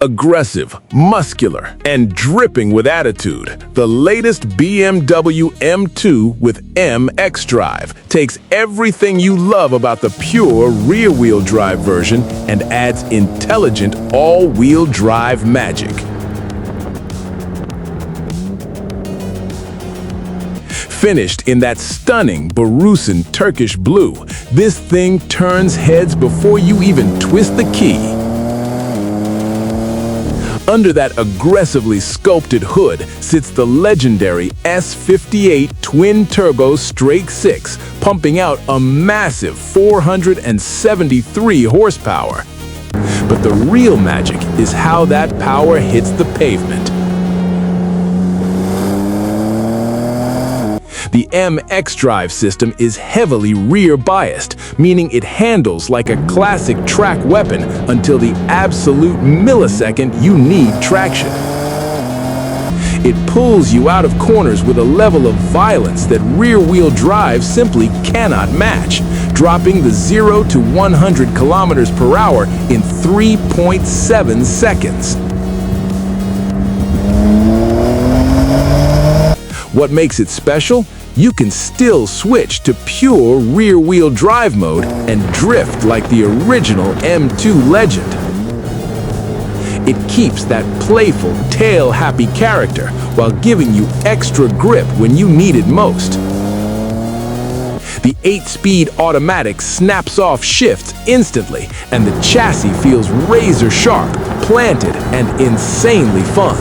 Aggressive, muscular, and dripping with attitude, the latest BMW M2 with xDrive takes everything you love about the pure rear-wheel drive version and adds intelligent all-wheel drive magic. Finished in that stunning Borusan Turkish Blue, this thing turns heads before you even twist the key. Under that aggressively sculpted hood sits the legendary S58 twin-turbo straight 6, pumping out a massive 473 horsepower. But the real magic is how that power hits the pavement. The xDrive system is heavily rear-biased, meaning it handles like a classic track weapon until the absolute millisecond you need traction. It pulls you out of corners with a level of violence that rear-wheel drive simply cannot match, dropping the 0 to 100 kilometers per hour in 3.7 seconds. What makes it special? You can still switch to pure rear-wheel drive mode and drift like the original M2 legend. It keeps that playful, tail-happy character while giving you extra grip when you need it most. The 8-speed automatic snaps off shifts instantly, and the chassis feels razor-sharp, planted, and insanely fun.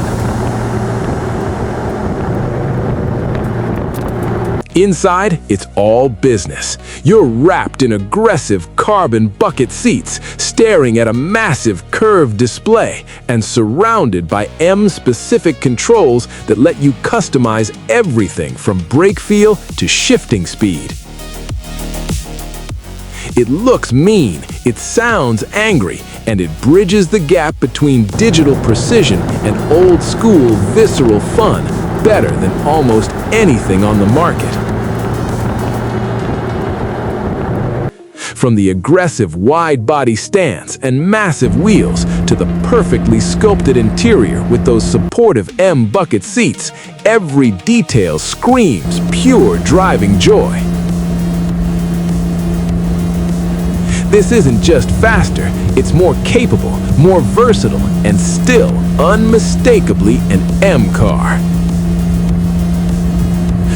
Inside, it's all business. You're wrapped in aggressive carbon bucket seats, staring at a massive curved display, and surrounded by M-specific controls that let you customize everything from brake feel to shifting speed. It looks mean, it sounds angry, and it bridges the gap between digital precision and old-school visceral fun better than almost anything on the market. From the aggressive wide-body stance and massive wheels to the perfectly sculpted interior with those supportive M-bucket seats, every detail screams pure driving joy. This isn't just faster, it's more capable, more versatile, and still unmistakably an M car.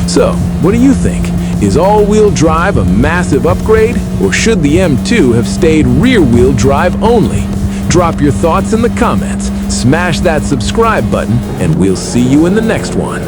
So, what do you think? Is all-wheel drive a massive upgrade, or should the M2 have stayed rear-wheel drive only? Drop your thoughts in the comments, smash that subscribe button, and we'll see you in the next one.